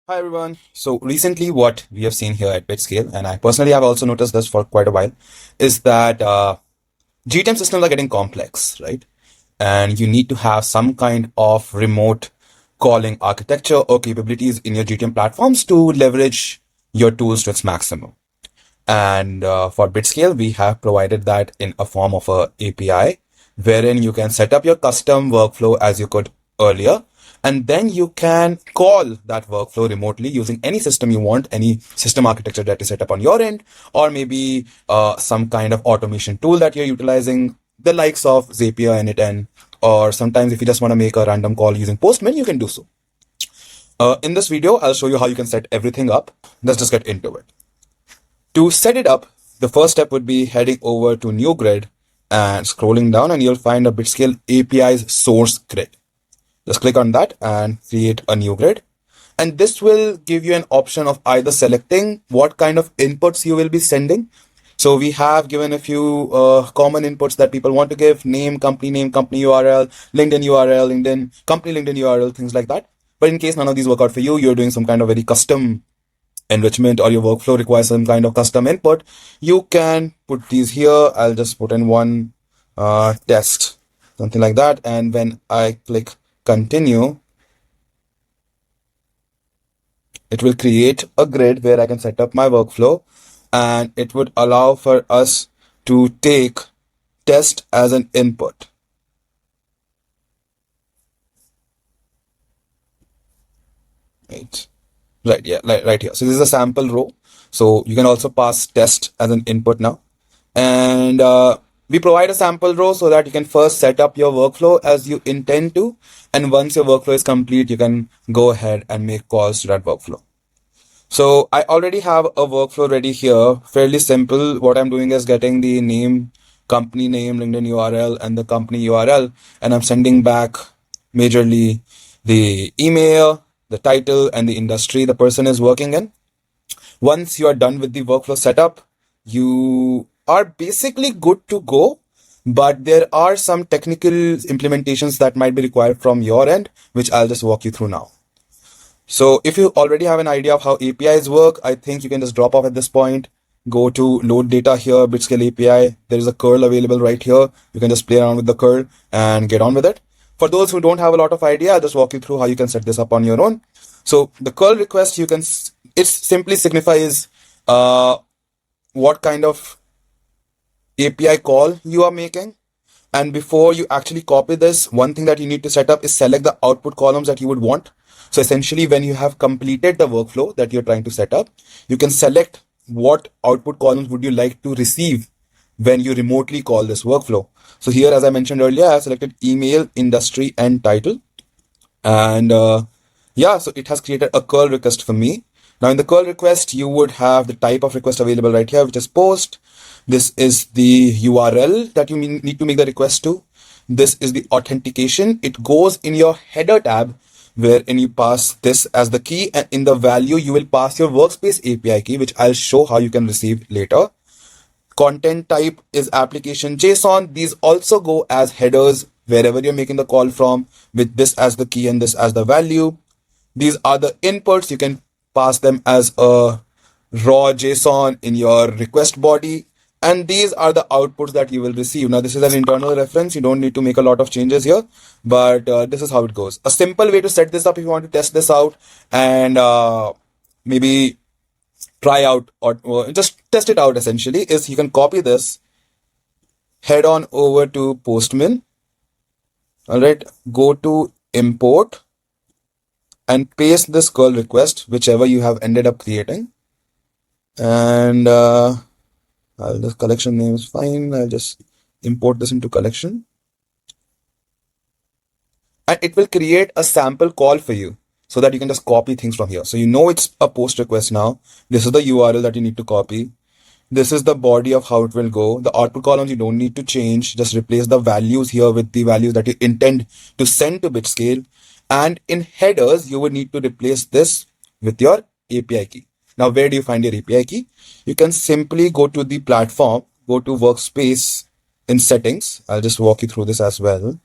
Hi everyone. So recently what we have seen here at Bitscale, and I personally have also noticed this for quite a while, is that GTM systems are getting complex, right? And you need to have some kind of remote calling architecture or capabilities in your GTM platforms to leverage your tools to its maximum. And for Bitscale, we have provided that in a form of a API, wherein you can set up your custom workflow as you could earlier. And then you can call that workflow remotely using any system you want, any system architecture that is set up on your end, or maybe some kind of automation tool that you're utilizing, the likes of Zapier, N8N, or sometimes if you just want to make a random call using Postman, you can do so. In this video, I'll show you how you can set everything up. Let's just get into it. To set it up, the first step would be heading over to New Grid and scrolling down, and you'll find a Bitscale API's source grid. Just click on that and create a new grid. And this will give you an option of either selecting what kind of inputs you will be sending. So we have given a few common inputs that people want to give: name, company URL, LinkedIn URL, LinkedIn URL, things like that. But in case none of these work out for you, you're doing some kind of very custom enrichment or your workflow requires some kind of custom input, you can put these here. I'll just put in one test, something like that. And when I click continue, it will create a grid where I can set up my workflow, and it would allow for us to take test as an input. Right, yeah, right here. So this is a sample row. So you can also pass test as an input now. And we provide a sample row so that you can first set up your workflow as you intend to. And once your workflow is complete, you can go ahead and make calls to that workflow. So I already have a workflow ready here, fairly simple. What I'm doing is getting the name, company name, LinkedIn URL, and the company URL, and I'm sending back majorly the email, the title, and the industry the person is working in. Once you are done with the workflow setup, you are basically good to go, but there are some technical implementations that might be required from your end, which I'll just walk you through now. So if you already have an idea of how APIs work, I think you can just drop off at this point. Go to load data here, Bitscale API. There is a curl available right here. You can just play around with the curl and get on with it. For those who don't have a lot of idea, I'll just walk you through how you can set this up on your own. So the curl request, it simply signifies what kind of API call you are making. And before you actually copy this, one thing that you need to set up is select the output columns that you would want. So essentially, when you have completed the workflow that you're trying to set up, you can select what output columns would you like to receive when you remotely call this workflow. So here, as I mentioned earlier, I have selected email, industry, and title. And yeah, so it has created a curl request for me. Now in the curl request, you would have the type of request available right here, which is post. This is the URL that you need to make the request to. This is the authentication. It goes in your header tab, wherein you pass this as the key, and in the value, you will pass your workspace API key, which I'll show how you can receive later. Content type is application JSON. These also go as headers wherever you're making the call from, with this as the key and this as the value. These are the inputs. You can pass them as a raw JSON in your request body. And these are the outputs that you will receive. Now, this is an internal reference. You don't need to make a lot of changes here, but this is how it goes. A simple way to set this up if you want to test this out and maybe try out or just test it out essentially is you can copy this, head on over to Postman. All right, go to import and paste this curl request, whichever you have ended up creating. And this collection name is fine. I'll just import this into collection. And it will create a sample call for you so that you can just copy things from here. So you know it's a post request now. This is the URL that you need to copy. This is the body of how it will go. The output columns you don't need to change. Just replace the values here with the values that you intend to send to Bitscale. And in headers, you would need to replace this with your API key. Now, where do you find your API key? You can simply go to the platform, go to workspace in settings. I'll just walk you through this as well.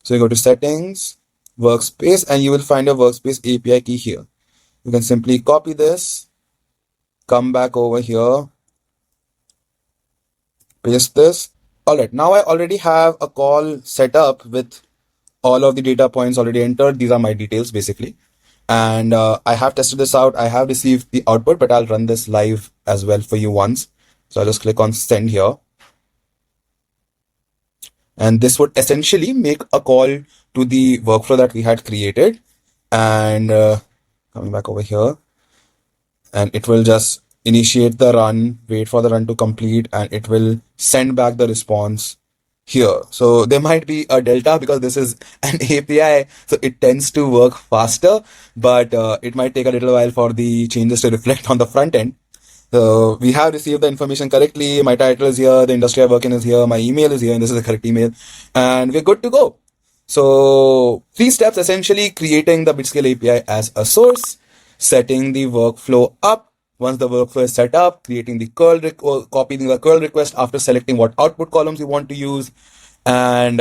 So you go to settings, workspace, and you will find a workspace API key here. You can simply copy this, come back over here, paste this. All right, now I already have a call set up with all of the data points already entered. These are my details basically. And I have tested this out. I have received the output, but I'll run this live as well for you once. So I'll just click on send here. And this would essentially make a call to the workflow that we had created. And coming back over here, and it will just initiate the run, wait for the run to complete, and it will send back the response here. So there might be a delta because this is an API, so it tends to work faster, but it might take a little while for the changes to reflect on the front end. So we have received the information correctly. My title is here, the industry I work in is here, my email is here, and this is the correct email, and we're good to go. So 3 steps: essentially creating the Bitscale API as a source, setting the workflow up. Once the workflow is set up, creating the curl, copying the curl request after selecting what output columns you want to use, and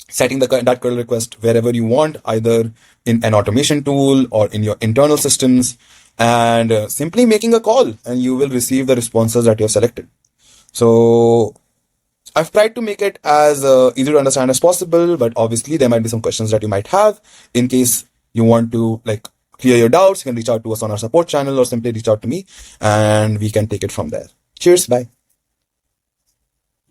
setting that curl request wherever you want, either in an automation tool or in your internal systems, and simply making a call, and you will receive the responses that you have selected. So I've tried to make it as easy to understand as possible, but obviously there might be some questions that you might have. In case you want to clear your doubts, you can reach out to us on our support channel or simply reach out to me and we can take it from there. Cheers. Bye.